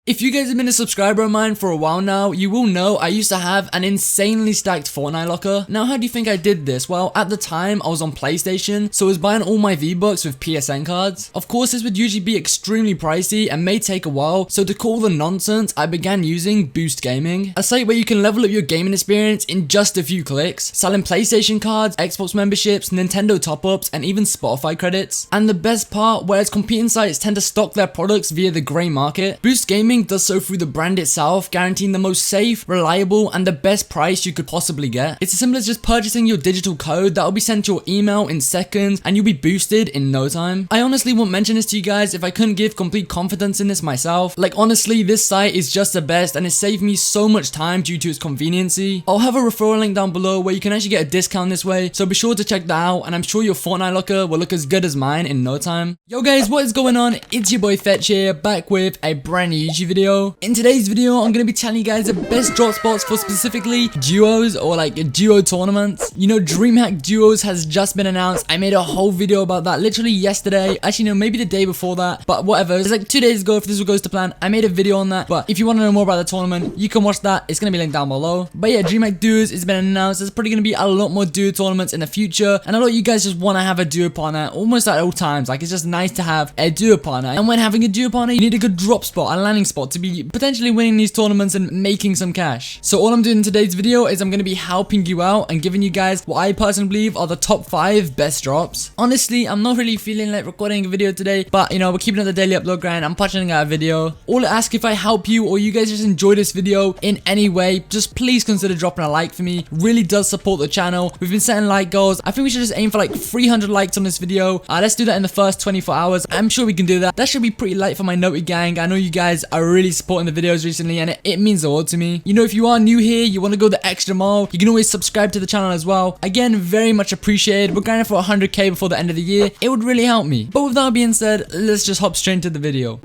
If you guys have been a subscriber of mine for a while now, you will know I used to have an insanely stacked Fortnite locker. Now, how do you think I did this? Well, at the time, I was on PlayStation, so I was buying all my V-Bucks with PSN cards. Of course, this would usually be extremely pricey and may take a while, so to call the nonsense, I began using Boost Gaming, a site where you can level up your gaming experience in just a few clicks, selling PlayStation cards, Xbox memberships, Nintendo top-ups, and even Spotify credits. And the best part, whereas competing sites tend to stock their products via the grey market, Boost Gaming does so through the brand itself, guaranteeing the most safe, reliable, and the best price you could possibly get. It's as simple as just purchasing your digital code that will be sent to your email in seconds, and you'll be boosted in no time. I honestly wouldn't mention this to you guys if I couldn't give complete confidence in this myself. Like, honestly, this site is just the best, and it saved me so much time due to its conveniency. I'll have a referral link down below where you can actually get a discount this way, so be sure to check that out, and I'm sure your Fortnite locker will look as good as mine in no time. Yo guys, what is going on? It's your boy Fxtch here, back with a brand new YouTube video. In today's video, I'm going to be telling you guys the best drop spots for specifically duos or like duo tournaments. You know, DreamHack Duos has just been announced. I made a whole video about that literally yesterday. Actually, no, maybe the day before that, but whatever. It's like 2 days ago if this goes to plan. I made a video on that, but if you want to know more about the tournament, you can watch that. It's going to be linked down below. But yeah, DreamHack Duos has been announced. There's probably going to be a lot more duo tournaments in the future, and a lot of you guys just want to have a duo partner almost at all times. Like, it's just nice to have a duo partner, and when having a duo partner, you need a good drop spot, a landing spot to be potentially winning these tournaments and making some cash. So all I'm doing in today's video is I'm going to be helping you out and giving you guys what I personally believe are the top 5 best drops. Honestly, I'm not really feeling like recording a video today, but you know, we're keeping it the daily upload grind. I'm punching out a video. All I ask, if I help you or you guys just enjoy this video in any way, just please consider dropping a like for me. Really does support the channel. We've been setting like goals. I think we should just aim for like 300 likes on this video. Let's do that in the first 24 hours. I'm sure we can do that. That should be pretty light for my Naughty gang. I know you guys are really supporting the videos recently, and it means a lot to me. You know, if you are new here, you want to go the extra mile, you can always subscribe to the channel as well. Again, very much appreciated. We're grinding for 100k before the end of the year. It would really help me. But with that being said, let's just hop straight into the video.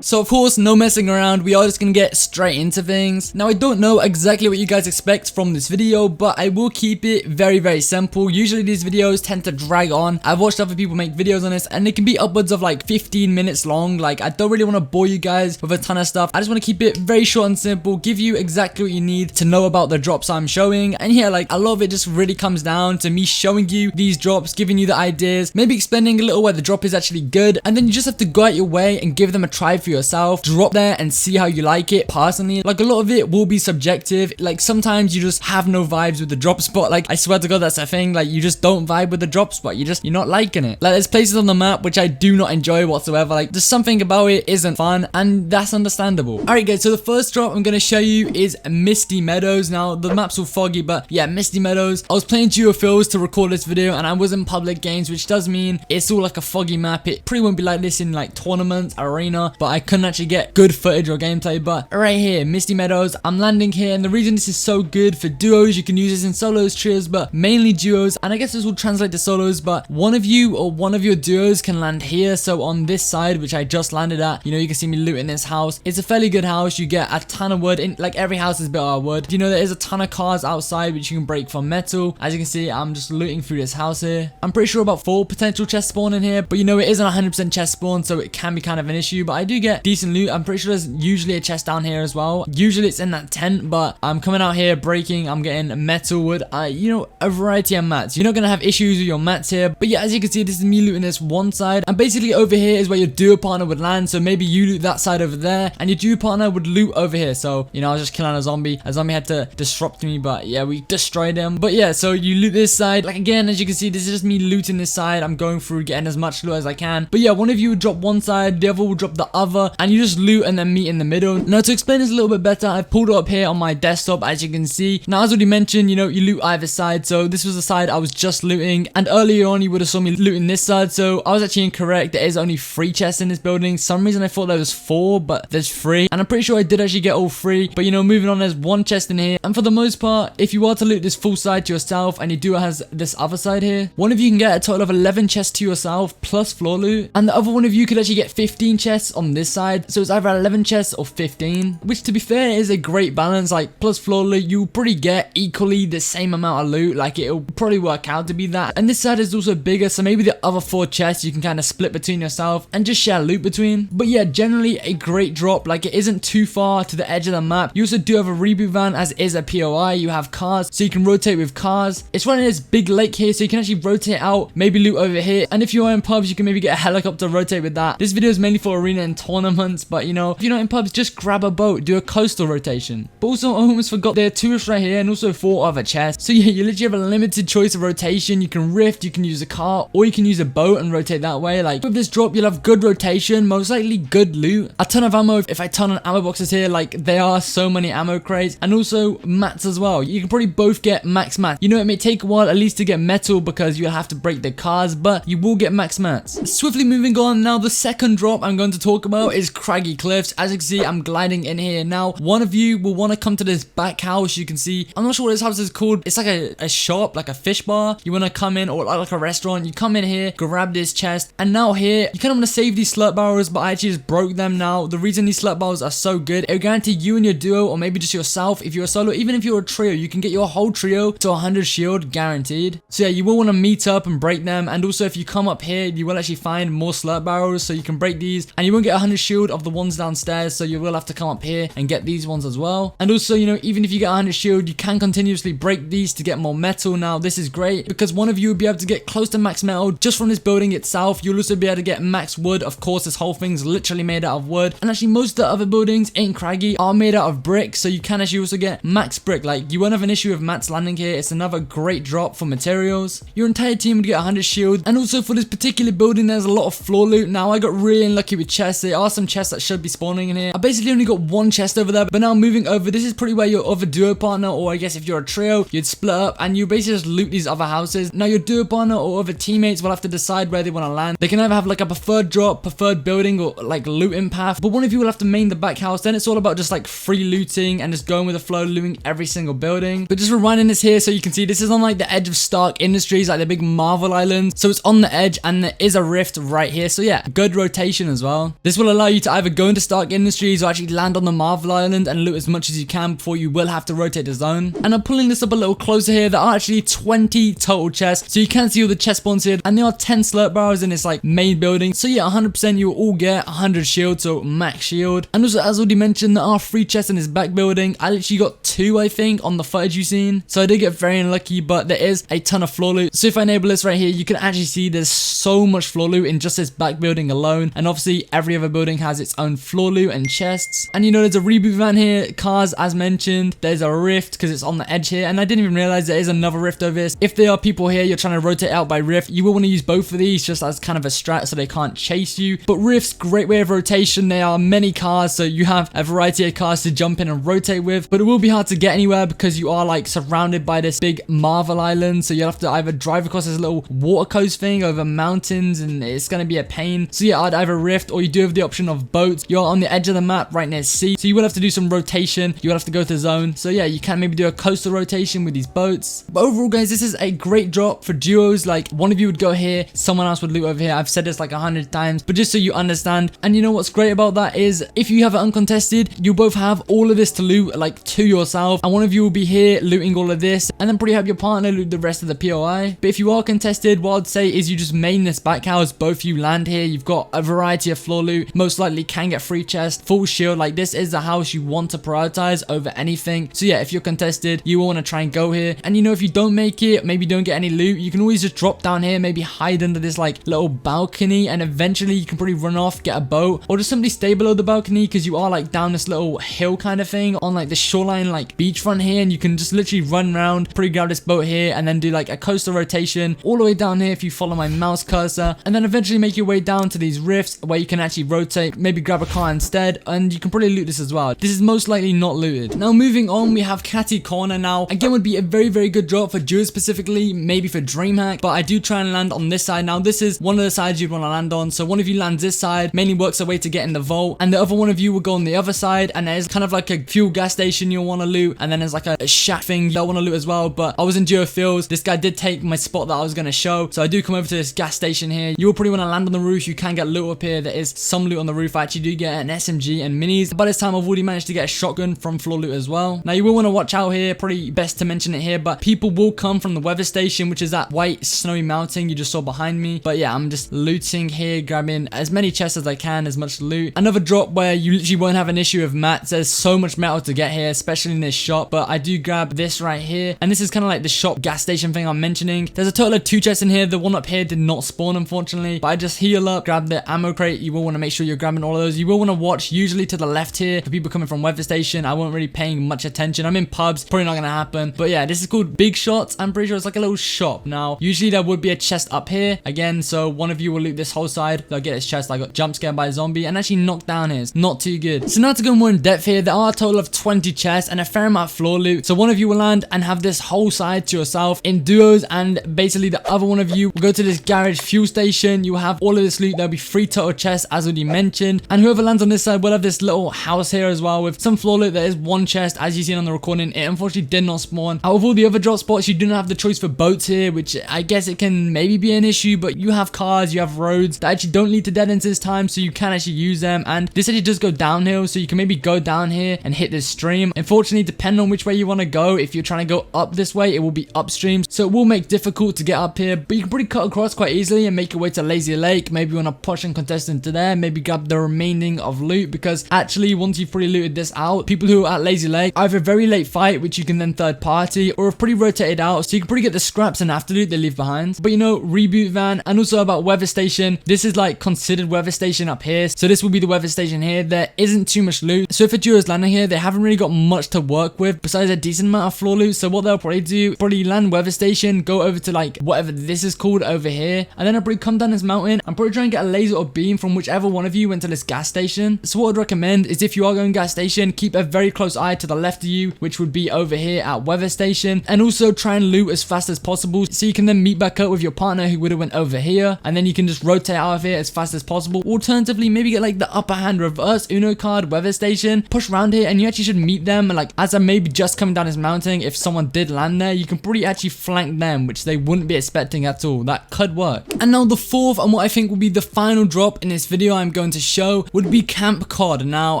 So of course, no messing around, we are just gonna get straight into things. Now, I don't know exactly what you guys expect from this video, but I will keep it very simple. Usually these videos tend to drag on. I've watched other people make videos on this, and it can be upwards of like 15 minutes long. Like, I don't really want to bore you guys with a ton of stuff. I just want to keep it very short and simple, give you exactly what you need to know about the drops I'm showing. And yeah, like, a lot of it just really comes down to me showing you these drops, giving you the ideas, maybe explaining a little where the drop is actually good, and then you just have to go out your way and give them a try for yourself, drop there and see how you like it. Personally, like, a lot of it will be subjective. Like, sometimes you just have no vibes with the drop spot. Like, I swear to God, that's a thing. Like, you just don't vibe with the drop spot. You're not liking it. Like, there's places on the map which I do not enjoy whatsoever. Like, there's something about it isn't fun, and that's understandable. Alright guys, so the first drop I'm gonna show you is Misty Meadows. Now, the map's all foggy, but yeah, Misty Meadows. I was playing Duo Fills to record this video, and I was in public games, which does mean it's all like a foggy map. It pretty won't be like this in like tournaments, arena, but I couldn't actually get good footage or gameplay. But right here, Misty Meadows, I'm landing here, and the reason this is so good for duos, you can use this in solos, trios, but mainly duos, and I guess this will translate to solos, but one of you or one of your duos can land here. So on this side, which I just landed at, you know, you can see me looting this house. It's a fairly good house. You get a ton of wood. In like, every house is built out of wood. You know, there is a ton of cars outside which you can break from metal. As you can see, I'm just looting through this house here. I'm pretty sure about 4 potential chest spawn in here, but you know, it isn't 100% chest spawn, so it can be kind of an issue, but I do get decent loot. I'm pretty sure there's usually a chest down here as well. Usually it's in that tent, but I'm coming out here breaking. I'm getting metal, wood, you know, a variety of mats. You're not gonna have issues with your mats here, but yeah, as you can see, this is me looting this one side, and basically over here is where your duo partner would land. So maybe you loot that side over there, and your duo partner would loot over here. So, you know, I was just killing a zombie. A zombie had to disrupt me, but yeah, we destroyed him. But yeah, so you loot this side. Like, again, as you can see, this is just me looting this side. I'm going through getting as much loot as I can. But yeah, one of you would drop one side, the other will drop the other, and you just loot and then meet in the middle. Now, to explain this a little bit better, I've pulled it up here on my desktop, as you can see. Now, as already mentioned, you know, you loot either side. So this was the side I was just looting, and earlier on you would have saw me looting this side. So I was actually incorrect. There is only 3 chests in this building. Some reason I thought there was 4, but there's 3, and I'm pretty sure I did actually get all 3. But you know, moving on, there's 1 chest in here, and for the most part, if you are to loot this full side to yourself and your duo has this other side here, one of you can get a total of 11 chests to yourself plus floor loot, and the other one of you could actually get 15 chests on this side, so it's either 11 chests or 15, which to be fair is a great balance. Like plus floor loot, you probably get equally the same amount of loot, like it'll probably work out to be that. And this side is also bigger, so maybe the other 4 chests you can kind of split between yourself and just share loot between. But yeah, generally a great drop. Like it isn't too far to the edge of the map. You also do have a reboot van, as is a POI. You have cars, so you can rotate with cars. It's running this big lake here, so you can actually rotate out, maybe loot over here. And if you are in pubs, you can maybe get a helicopter, rotate with that. This video is mainly for arena and tournaments, but you know, if you're not in pubs, just grab a boat, do a coastal rotation. But also, I almost forgot, there are tourists right here and also 4 other chests. So yeah, you literally have a limited choice of rotation. You can rift, you can use a car, or you can use a boat and rotate that way. Like with this drop, you'll have good rotation, most likely good loot, a ton of ammo. If I turn on ammo boxes here, like there are so many ammo crates, and also mats as well. You can probably both get max mats. You know, it may take a while at least to get metal because you'll have to break the cars, but you will get max mats. Swiftly moving on, now the second drop I'm going to talk about is craggy cliffs. As you can see, I'm gliding in here. Now, one of you will want to come to this back house. You can see, I'm not sure what this house is called. It's like a shop, like a fish bar. You want to come in, or like a restaurant. You come in here, grab this chest, and now here, you kind of want to save these slurp barrels, but I actually just broke them now. The reason these slurp barrels are so good, it will guarantee you and your duo, or maybe just yourself, if you're a solo, even if you're a trio, you can get your whole trio to 100 shield, guaranteed. So yeah, you will want to meet up and break them, and also if you come up here, you will actually find more slurp barrels, so you can break these, and you won't get 100 shield of the ones downstairs, so you will have to come up here and get these ones as well. And also, you know, even if you get 100 shield, you can continuously break these to get more metal. Now, this is great because one of you will be able to get close to max metal just from this building itself. You'll also be able to get max wood. Of course, this whole thing's literally made out of wood, and actually most of the other buildings in Craggy are made out of brick, so you can actually also get max brick. Like, you won't have an issue with mats landing here. It's another great drop for materials. Your entire team would get 100 shield, and also for this particular building, there's a lot of floor loot. Now, I got really unlucky with chests. There are some chests that should be spawning in here. I basically only got 1 chest over there, but now moving over, this is pretty where your other duo partner, or I guess if you're a trio, you'd split up and you basically just loot these other houses. Now, your duo partner or other teammates will have to decide where they want to land. They can either have like a preferred drop, preferred building, or like looting path, but one of you will have to main the back house. Then it's all about just like free looting and just going with the flow, looting every single building. But just rewinding this here, so you can see this is on like the edge of Stark Industries, like the big Marvel Island. So it's on the edge, and there is a rift right here. So yeah, good rotation as well. This will allow you to either go into Stark Industries or actually land on the Marvel Island and loot as much as you can before you will have to rotate the zone. And I'm pulling this up a little closer here. There are actually 20 total chests, so you can see all the chest spawns here, and there are 10 slurp barrels in this like main building. So yeah, 100% you will all get 100 shield, so max shield. And also, as already mentioned, there are 3 chests in this back building. I literally got 2, I think, on the footage you've seen, so I did get very unlucky, but there is a ton of floor loot. So if I enable this right here, you can actually see there's so much floor loot in just this back building alone, and obviously every other building has its own floor loot and chests. And you know, there's a reboot van here, cars as mentioned, there's a rift because it's on the edge here, and I didn't even realize there is another rift over this. If there are people here you're trying to rotate out by rift, you will want to use both of these just as kind of a strat so they can't chase you. But rifts, great way of rotation. There are many cars, so you have a variety of cars to jump in and rotate with, but it will be hard to get anywhere because you are like surrounded by this big Marvel Island, so you'll have to either drive across this little water coast thing over mountains, and it's going to be a pain. So yeah, I'd either rift, or you do have the option of boats. You're on the edge of the map right near sea, so you will have to do some rotation. You will have to go to the zone. So yeah, you can maybe do a coastal rotation with these boats. But overall, guys, this is a great drop for duos. Like, one of you would go here, someone else would loot over here. I've said this like 100 times, but just so you understand. And you know what's great about that is if you have it uncontested, you both have all of this to loot like to yourself, and one of you will be here looting all of this, and then probably have your partner loot the rest of the POI. But if you are contested, what I'd say is you just main this back house. Both you land here. You've got a variety of floor loot. Most likely can get free chest, full shield. Like, this is the house you want to prioritize over anything. So yeah, if you're contested, you want to try and go here. And you know, if you don't make it, maybe don't get any loot, you can always just drop down here, maybe hide under this like little balcony, and eventually you can probably run off, get a boat, or just simply stay below the balcony because you are like down this little hill kind of thing on like the shoreline, like beachfront here, and you can just literally run around, probably grab this boat here, and then do like a coastal rotation all the way down here if you follow my mouse cursor, and then eventually make your way down to these rifts where you can actually rotate, maybe grab a car instead, and you can probably loot this as well. This is most likely not looted. Now moving on, we have Catty Corner. Now again, would be a very good drop for duos specifically, maybe for DreamHack, but I do try and land on this side. Now this is one of the sides you'd want to land on, so one of you lands this side, mainly works a way to get in the vault, and the other one of you will go on the other side, and there's kind of like a fuel gas station you'll want to loot, and then there's like a shack thing that I want to loot as well. But I was in duo fields. This guy did take my spot that I was going to show, so I do come over to this gas station here. You will probably want to land on the roof. You can get loot up here. There is some loot on the roof. I actually do get an SMG and minis. By this time I've already managed to get a shotgun from floor loot as well. Now you will want to watch out here, probably best to mention it here, but people will come from the weather station, which is that white snowy mountain you just saw behind me. But yeah, I'm just looting here, grabbing as many chests as I can, as much loot. Another drop where you literally won't have an issue with mats. There's so much metal to get here, especially in this shop, but I do grab this right here, and this is kind of like the shop gas station thing I'm mentioning. There's a total of 2 chests in here. The one up here did not spawn, unfortunately, but I just heal up, grab the ammo crate. You will want to make sure you're grabbing all of those. You will want to watch usually to the left here for people coming from weather station. I won't really paying much attention. I'm in pubs, probably not gonna happen. But yeah, this is called Big Shots. I'm pretty sure it's like a little shop. Now usually there would be a chest up here again, so one of you will loot this whole side. They'll get his chest. I got jump scared by a zombie and actually knocked down here. It's not too good. So now to go more in depth here, there are a total of 20 chests and a fair amount of floor loot. So one of you will land and have this whole side to yourself in duos, and basically the other one of you will go to this garage fuel station. You will have all of this loot. There'll be 3 total chests as already mentioned, and whoever lands on this side will have this little house here as well with some floor loot. There is 1 chest as you seen on the recording. It unfortunately did not spawn. Out of all the other drop spots, you do not have the choice for boats here, which I guess it can maybe be an issue, but you have cars, you have roads that actually don't lead to dead ends this time, so you can actually use them. And this actually does go downhill, so you can maybe go down here and hit this stream. Unfortunately, depending on which way you want to go, if you're trying to go up this way, it will be upstream, so it will make difficult to get up here, but you can pretty cut across quite easily and make your way to Lazy Lake. Maybe you want to push and contest into there, maybe grab the remaining of loot, because actually once you've pretty looted this out, people who are at Lazy Lake either very late fight, which you can then third party, or have pretty rotated out, so you can pretty get the scraps and after loot they leave behind. But you know, reboot van. And also about weather station, this is like considered weather station up here, so this will be the weather station here. There isn't too much loot, so if a duo is landing here, they haven't really got much to work with besides a decent amount of floor loot. So what they'll probably do, probably land weather station, go over to like whatever this is called over here, and then I'll probably come down this mountain and probably try and get a laser or beam from whichever one of you went to this gas station. So what I'd recommend is, if you are going gas station, keep a very close eye to the left of you, which would be over here at weather station, and also try and loot as fast as possible so you can then meet back up with your partner who would have went over here, and then you can just rotate out of here as fast as possible. Alternatively, maybe get like the upper hand reverse Uno card weather station, push around here, and you actually should meet them like as I'm maybe just coming down this mountain. If someone did land there, you can pretty actually flank them, which they wouldn't be expecting at all. That could work. And now the fourth and what I think will be the final drop in this video I'm going to show would be Camp Cod. Now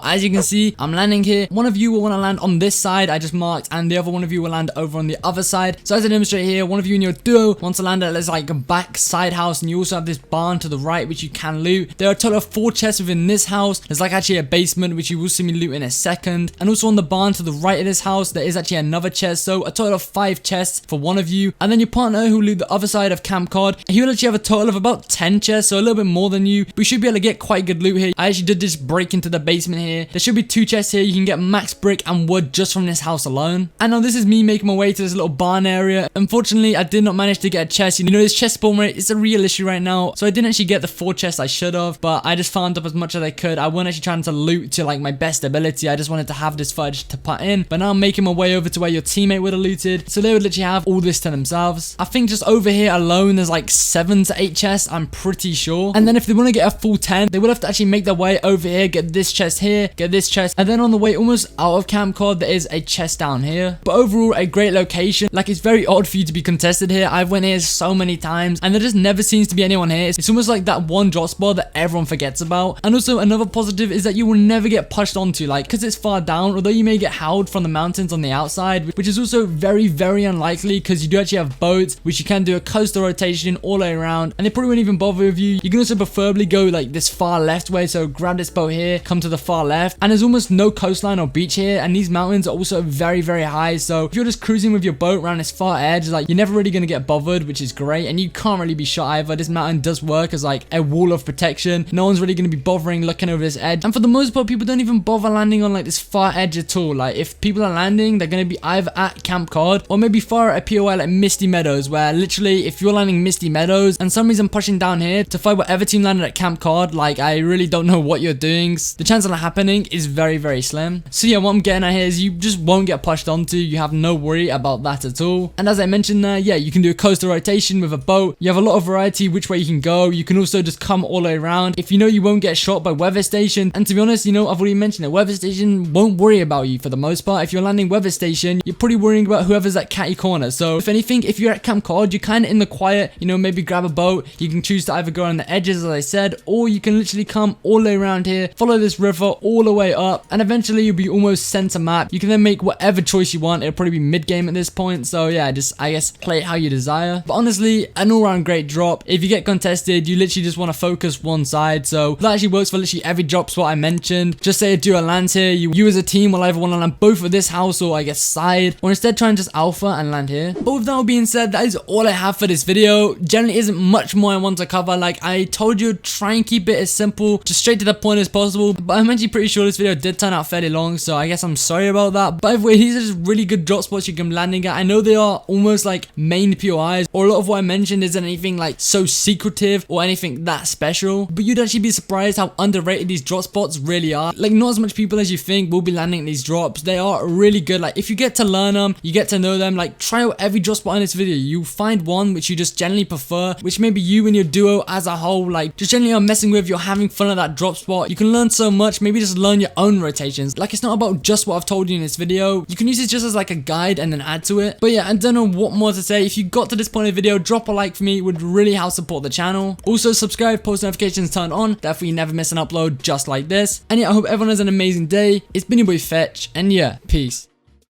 as you can see, I'm landing here. One of you will want to land on this side I just marked, and the other one of you will land over on the other side. So as I demonstrate here, one of you in your duo wants to land at this like a back side house, and you also have this barn to the right which you can loot. There are a total of 4 chests within this house. There's like actually a basement which you will see me loot in a second, and also on the barn to the right of this house there is actually another chest, so a total of 5 chests for one of you. And then your partner who loot the other side of Camp Cod, he will actually have a total of about 10 chests, so a little bit more than you. We should be able to get quite good loot here. I actually did just break into the basement here. There should be 2 chests here. You can get max brick and wood just from this house alone. And now this is me making my way to this little barn area. Unfortunately, I did not manage to get a chest. You know, this chest spawn rate is a real issue right now, so I didn't actually get the 4 chests I should have, but I just farmed up as much as I could. I wasn't actually trying to loot to like my best ability. I just wanted to have this footage to put in. But now I'm making my way over to where your teammate would have looted, so they would literally have all this to themselves. I think just over here alone there's like 7 to 8 chests, I'm pretty sure. And then if they want to get a full 10, they would have to actually make their way over here, get this chest here, get this chest, and then on the way almost out of Camp Cod there is a chest down here. But overall a great location. Like, it's very odd for you to be contested here. I've went here so many times and there just never seems to be anyone here. It's almost like that one drop spot that everyone forgets about. And also another positive is that you will never get pushed onto, like, because it's far down, although you may get howled from the mountains on the outside, which is also very unlikely because you do actually have boats which you can do a coastal rotation all the way around, and they probably won't even bother with you. You can also preferably go like this far left way, so grab this boat here, come to the far left, and there's almost no coastline or beach here, and these mountains are also very high, so if you're just cruising with your boat around this far edge, like, you're never really gonna get bothered, which is great, and you can't really be shot either. This mountain does work as like a wall of protection. No one's really gonna be bothering looking over this edge, and for the most part people don't even bother landing on like this far edge at all. Like, if people are landing, they're gonna be either at Camp Cod or maybe far at a POI like Misty Meadows, where literally if you're landing Misty Meadows and some reason pushing down here to fight whatever team landed at Camp Cod, like, I really don't know what you're doing. The chance of that happening is very slim. So yeah, what I'm getting at here is you just won't get pushed onto. You have no worry about that at all. And as I mentioned there, yeah, you can do a coastal rotation with a boat. You have a lot of variety which way you can go. You can also just come all the way around if you know you won't get shot by weather station. And to be honest, you know, I've already mentioned it, weather station won't worry about you for the most most part, if you're landing weather station, you're probably worrying about whoever's at catty corner. So if anything, if you're at Camp Cod, you're kind of in the quiet, you know, maybe grab a boat. You can choose to either go on the edges, as I said, or you can literally come all the way around here, follow this river all the way up, and eventually you'll be almost center map. You can then make whatever choice you want. It'll probably be mid game at this point. So yeah, just I guess play it how you desire. But honestly, an all-round great drop. If you get contested, you literally just want to focus one side. So that actually works for literally every drop spot I mentioned. Just say a duo lands here, you as a team will either want to land both of this house or I guess side, or instead try and just alpha and land here. But with that all being said, that is all I have for this video. Generally isn't much more I want to cover. Like I told you, try and keep it as simple, just straight to the point as possible. But I'm actually pretty sure this video did turn out fairly long, so I guess I'm sorry about that. By the way, these are just really good drop spots you can be landing at. I know they are almost like main POIs, or a lot of what I mentioned isn't anything like so secretive or anything that special, but you'd actually be surprised how underrated these drop spots really are. Like not as much people as you think will be landing these drops. They are really good. Like if you get to learn them, you get to know them, like try out every drop spot in this video. You find one which you just generally prefer, which maybe you and your duo as a whole like just generally are messing with, you're having fun at that drop spot. You can learn so much. Maybe just learn your own rotations. Like it's not about just what I've told you in this video. You can use it just as like a guide and then add to it. But yeah, I don't know what more to say. If you got to this point of the video, drop a like for me. It would really help support the channel. Also subscribe, post notifications turned on, that way you never miss an upload just like this. And yeah, I hope everyone has an amazing day. It's been your boy Fxtch, and yeah, peace.